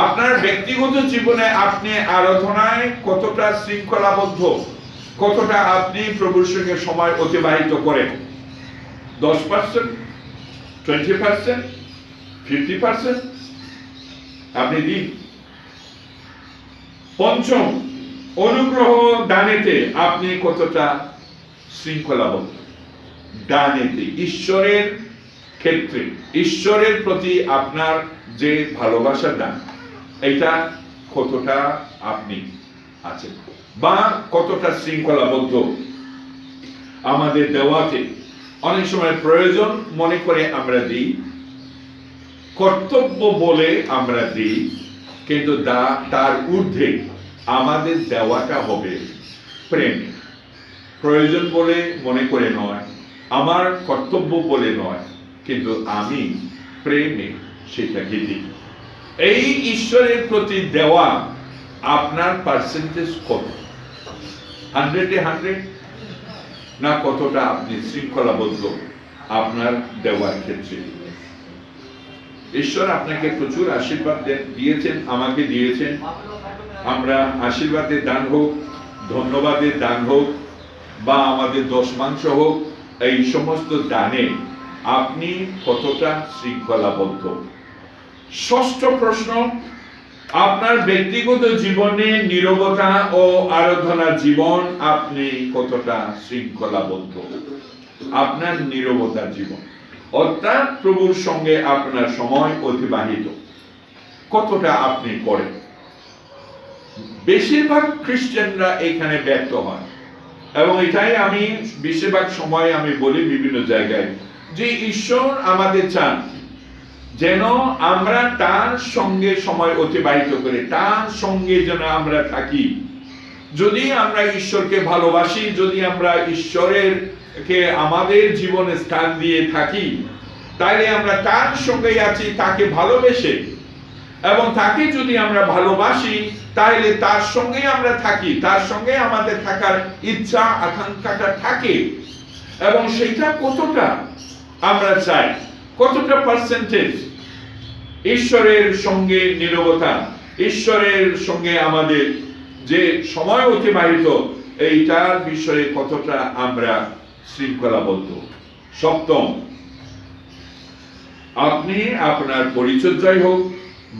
আপনার ব্যক্তিগত জীবনে আপনি আরাধনায় কতটা শৃঙ্খলাবদ্ধ, কতটা আপনি প্রভুর সঙ্গে সময় অতিবাহিত করেন? 10%, 20%, 50% আপনি দিন। পঞ্চম, অনুগ্রহ দানেতে আপনি কতটা শৃঙ্খলাবদ্ধ? দানেতে, ঈশ্বরের ক্ষেত্রে, ঈশ্বরের প্রতি আপনার যে ভালোবাসার দান, এটা কতটা আপনি আছেন বা কতটা শৃঙ্খলাবদ্ধ? আমাদের দেওয়াতে অনেক সময় প্রয়োজন মনে করে আমরা দিই, কর্তব্য বলে আমরা দিই, কিন্তু তার ঊর্ধ্বে আমাদের দেওয়াটা হবে প্রেম। প্রয়োজন বলে মনে করে নয়, আমার কর্তব্য বলে নয়, কিন্তু আমি প্রেমে সেটাকে দিই। এই ঈশ্বরের প্রতি দেওয়া আপনার পার্সেন্টেজ কত? 100-এ 100 না কতটা আপনি শৃঙ্খলাবদ্ধ আপনার দেওয়ার ক্ষেত্রে? ঈশ্বর আপনাকে প্রচুর আশীর্বাদ দিয়েছেন, আমাকে দিয়েছেন। আমরা আশীর্বাদের দান হোক, ধন্যবাদের দান হোক বা আমাদের দশমাংশ হোক, এই সমস্ত দানে আপনি কতটা শৃঙ্খলাবদ্ধ? ষষ্ঠ প্রশ্ন, আপনার ব্যক্তিগত জীবনে নীরবতা ও আরাধনা জীবন আপনি কতটা শৃঙ্খলাবদ্ধ? আপনার নীরবতা জীবন অর্থাৎ প্রভুর সঙ্গে আপনার সময় অতিবাহিত কতটা আপনি করেন? বেশিরভাগ খ্রিস্টানরা এখানে ব্যর্থ হয়, এবং এটাই আমি বেশিরভাগ সময় আমি বলি বিভিন্ন জায়গায়, যে ঈশ্বর আমাদের চান যেন আমরা তার সঙ্গে সময় অতিবাহিত করে, তার সঙ্গে যেন আমরা থাকি। যদি আমরা ঈশ্বরকে ভালোবাসি, যদি আমরা ঈশ্বরের কে আমাদের জীবনে স্থান দিয়ে থাকি, তাহলে আমরা তার সঙ্গে আছি, তাকে ভালোবেসে, এবং তাকে যদি আমরা ভালোবাসি তাহলে তার সঙ্গে আমরা থাকি, তার সঙ্গে আমাদের থাকার ইচ্ছা আকাঙ্ক্ষাটা থাকে। এবং সেটা কতটা আমরা চাই, কতটা পার্সেন্টেজ ঈশ্বরের সঙ্গে নীরবতা, ঈশ্বরের সঙ্গে আমাদের যে সময় অতিবাহিত, এইটার বিষয়ে কতটা আমরা শৃঙ্খলাবদ্ধ? সপ্তম, আপনি আপনার পরিচর্যায় হোক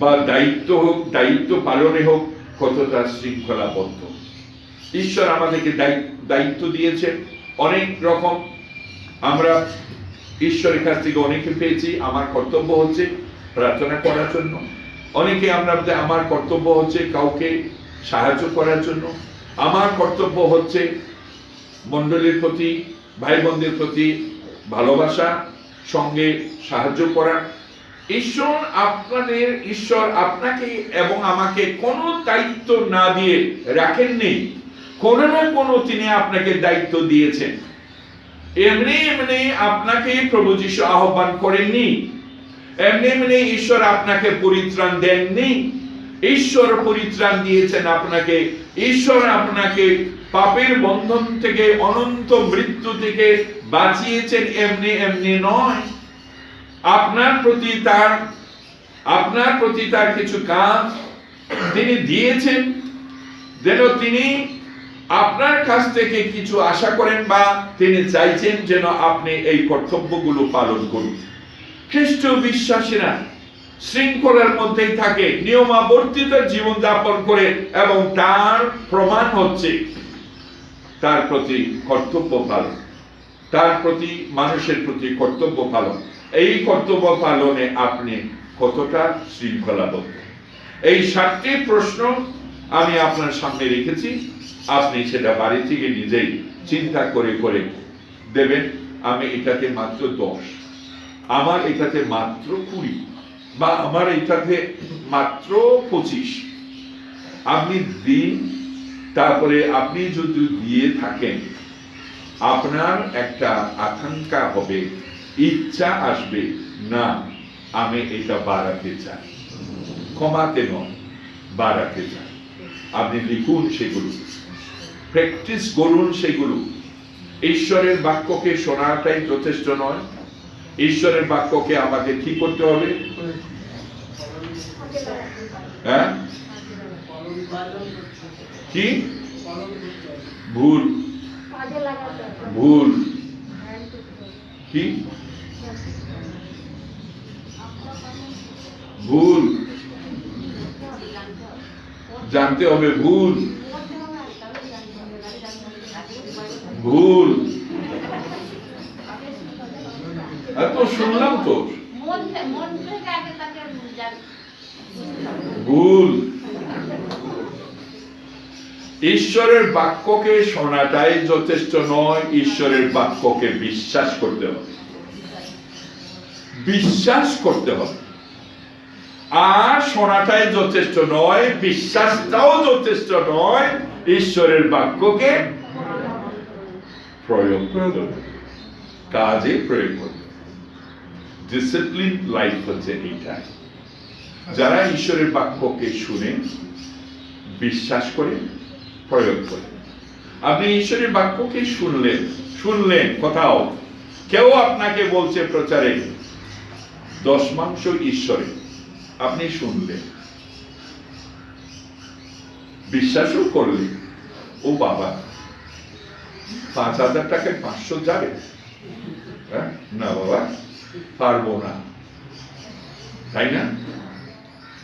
বা দায়িত্ব পালনে হোক কতটা শৃঙ্খলাবদ্ধ? ঈশ্বর আমাদেরকে দায়িত্ব দিয়েছেন অনেক রকম, আমরা ঈশ্বরের কাছ থেকে অনেকে পেয়েছি। আমার কর্তব্য হচ্ছে প্রার্থনা করার জন্য, অনেকে আমরা আমার কর্তব্য হচ্ছে কাউকে সাহায্য করার জন্য, আমার কর্তব্য হচ্ছে মণ্ডলীর প্রতি, ভাই বোনদের প্রতি ভালোবাসা সঙ্গে সাহায্য করা। ঈশ্বর আপনাকে এবং আমাকে কোনো দায়িত্ব না দিয়ে রাখেননি, কোনো না কোনো তিনি আপনাকে দায়িত্ব দিয়েছেন। এমনি আপনাকে প্রভু যিশু আহ্বান করেননি, এমনি ঈশ্বর আপনাকে পরিত্রাণ দেননি। ঈশ্বর পরিত্রাণ দিয়েছেন আপনাকে, ঈশ্বর আপনাকে পাপের বন্ধন থেকে, অনন্ত মৃত্যু থেকে বাঁচিয়েছেন এমনি নয়। আপনার প্রতি তার কিছু কাজ তিনি দিয়েছেন, যেন তিনি আপনার কাছ থেকে কিছু আশা করেন, বা তিনি চাইছেন যেন আপনি এই কর্তব্যগুলো পালন করুন। খ্রিস্ট বিশ্বাসীরা শৃঙ্খলার মধ্যেই থাকে, নিয়মাবর্তিত জীবন যাপন করে, এবং তার প্রমাণ হচ্ছে তার প্রতি কর্তব্য পালন, তার প্রতি মানুষের প্রতি কর্তব্য পালন। এই কর্তব্য পালনে আপনি কতটা শৃঙ্খলাবদ্ধ? এই 7টি প্রশ্ন আমি আপনার সামনে রেখেছি, আপনি সেটা বাড়ি থেকে নিজেই চিন্তা করে করে দেবেন। আমি এটাতে মাত্র 10, আমার এটাতে মাত্র 20, বা আমার এটাতে মাত্র 25, আপনি দিন। তারপরে আপনি যদি দিয়ে থাকেন, আপনার একটা আকাঙ্ক্ষা হবে, ইচ্ছা আসবে, না আমি এটা বাড়াতে চাই, কমাতে নয়, বাড়াতে চাই। আপনি লিখুন সেগুলো, প্র্যাকটিস করুন সেগুলো। ঈশ্বরের বাক্যকে শোনাটাই যথেষ্ট নয়, ঈশ্বরের বাক্যকে আমাদের কি করতে হবে? হ্যাঁ, কি ভুল ভুল কি ভুল জানতে হবে, ভুল ভুল তো শুনলাম তো, ভুল। ঈশ্বরের বাক্যকে শোনাটাই যথেষ্ট নয়, ঈশ্বরের বাক্যকে বিশ্বাস করতে হবে, বিশ্বাস করতে হবে। আর শোনাটাই যথেষ্ট নয়, বিশ্বাসটাও যথেষ্ট নয়, ঈশ্বরের বাক্যকে প্রয়োগ করতে হবে, কাজে প্রয়োগ করতে হবে। ডিসিপ্লিন লাইফ হচ্ছে এইটাই। যারা ঈশ্বরের বাক্যকে শুনে, বিশ্বাস করে, প্রয়োগ করে। আপনি ঈশ্বরের বাক্যকে শুনলেন কোথাও, কেউ আপনাকে বলছে প্রচারে 10 ঈশ্বরে, আপনি শুনলেন, বিশ্বাসও করলেন, ও বাবা 5,000 টাকায় 500 যাবে, না বাবা পারবো না, তাই না?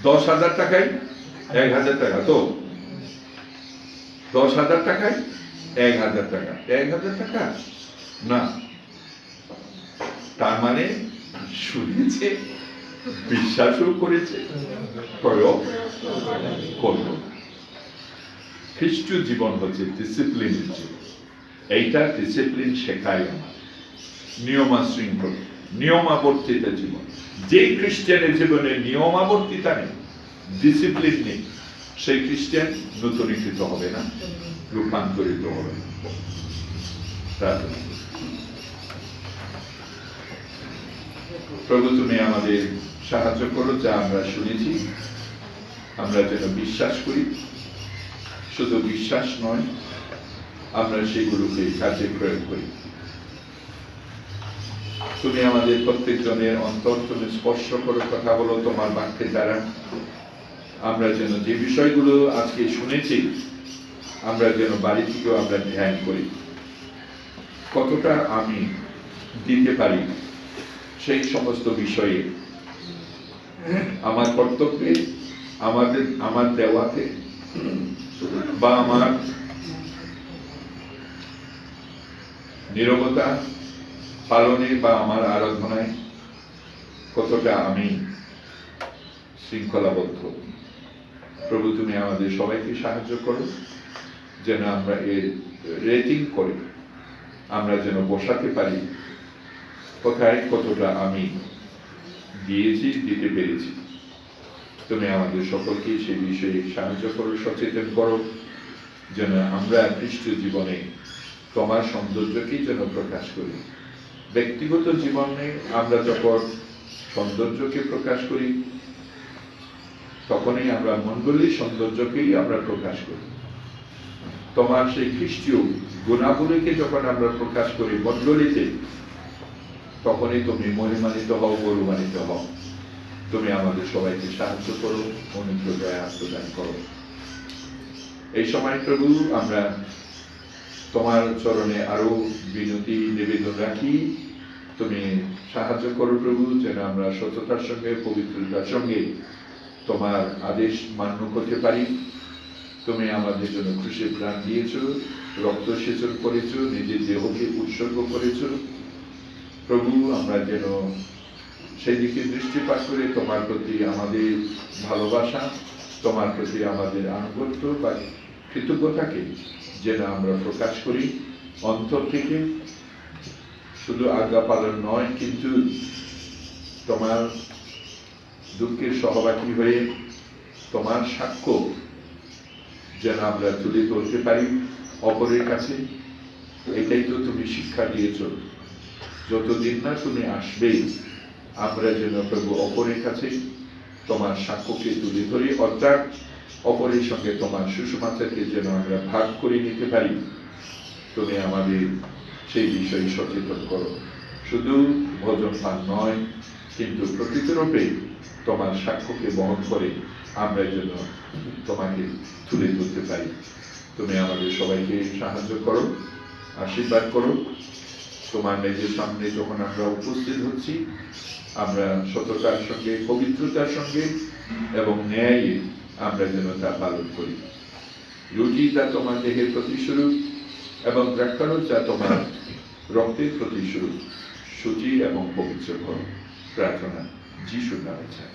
10,000 টাকায় 1,000 টাকা, তো 10,000 টাকায় 1,000 টাকা, 1,000 টাকা না, তার মানে শুনেছে, বিশ্বাসও করেছে, প্রয়োগ করল। খ্রিস্টীয় জীবন হচ্ছে ডিসিপ্লিনের জীবন। এইটা ডিসিপ্লিন শেখায় আমার, নিয়মাশৃঙ্খল, নিয়মাবর্তিত জীবন। যে খ্রিস্টানের জীবনে নিয়মাবর্তিতা নেই, ডিসিপ্লিন নেই, সেই খ্রিস্টান নূতনীকৃত হবে না, রূপান্তরিত হবে না। প্রভু তুমি আমাদের সাহায্য করো, যা আমরা শুনেছি আমরা যেন বিশ্বাস করি, শুধু বিশ্বাস নয়, আমরা সেগুলোকে কাজে প্রয়োগ করি। তুমি আমাদের প্রত্যেকজনের অন্তর তুমি স্পর্শ করো, কথা বলো তোমার বাক্যের দ্বারা। আমরা যেন যে বিষয়গুলো আজকে শুনেছি, আমরা যেন বাড়ি থেকেও আমরা ধ্যান করি, কতটা আমি দিতে পারি সেই সমস্ত বিষয়ে, আমার কর্তব্যে, আমার দেওয়াতে, বা আমার নীরবতা পালনে, বা আমার আরাধনায় কতটা আমি শৃঙ্খলাবদ্ধ। প্রভু তুমি আমাদের সবাইকে সাহায্য করো, যেন আমরা এর রেটিং করে আমরা যেন বসাতে পারি কোথায় কতটা আমি দিয়েছি, দিতে পেরেছি। তুমি আমাদের সকলকে সেই বিষয়ে সাহায্য করো, সচেতন করো, যেন আমরা খ্রিস্টীয় জীবনে তোমার সৌন্দর্যকেই যেন প্রকাশ করি। ব্যক্তিগত জীবনে আমরা যখন সৌন্দর্যকে প্রকাশ করি, তখনই আমরা মণ্ডলীর সৌন্দর্যকেই আমরা প্রকাশ করি। তোমার সেই খ্রিস্টীয় গুণাবলীকে যখন আমরা প্রকাশ করি মণ্ডলীতে, তখনই তুমি মহিমানিত হও, গৌরবান্বিত হও। তুমি আমাদের সবাইকে সাহায্য করো, অনুগ্রহ দয়া প্রদান করো। এই সময় প্রভু আমরা তোমার চরণে আরো বিনতি নিবেদন রাখি, তুমি সাহায্য করো প্রভু, যেন আমরা সততার সঙ্গে, পবিত্রতার সঙ্গে তোমার আদেশ মান্য করতে পারি। তুমি আমাদের জন্য খুশি প্রাণ দিয়েছ, রক্ত সেচন করেছ, নিজের দেহকে উৎসর্গ করেছ প্রভু। আমরা যেন সেই দিকে দৃষ্টিপাত করে তোমার প্রতি আমাদের ভালোবাসা, তোমার প্রতি আমাদের আনুগত্য বা কৃতজ্ঞতাকে যেন আমরা প্রকাশ করি অন্তর থেকে, শুধু আজ্ঞা পালন নয়, কিন্তু তোমার দুঃখের সহভাগী হয়ে তোমার সাক্ষ্য যেন আমরা তুলে ধরতে পারি অপরের কাছে। এটাই তো তুমি শিক্ষা দিয়েছ, যতদিন না তুমি আসবে আমরা যেন প্রভু অপরের কাছে তোমার সাক্ষ্যকে তুলে ধরি, অর্থাৎ অপরের সঙ্গে তোমার সুসমাচারকে যেন আমরা ভাগ করে নিতে পারি। তুমি আমাদের সেই বিষয়ে সচেতন করো, শুধু ভোজন পান নয়, কিন্তু প্রকৃতরূপে তোমার সাক্ষ্যকে বহন করে আমরা যেন তোমাকে তুলে ধরতে পারি। তুমি আমাদের সবাইকে সাহায্য করো, আশীর্বাদ করো। তোমার নিজের সামনে যখন আমরা উপস্থিত হচ্ছি, আমরা সততার সঙ্গে, পবিত্রতার সঙ্গে এবং ন্যায় আমরা যেন তা পালন করি। রুটি যা তোমার দেহের প্রতিস্বরূপ এবং দ্রাক্ষারস যা তোমার রক্তের প্রতিস্বরূপ, শুচি এবং পবিত্র করো। প্রার্থনা যিশুর নামে চাই।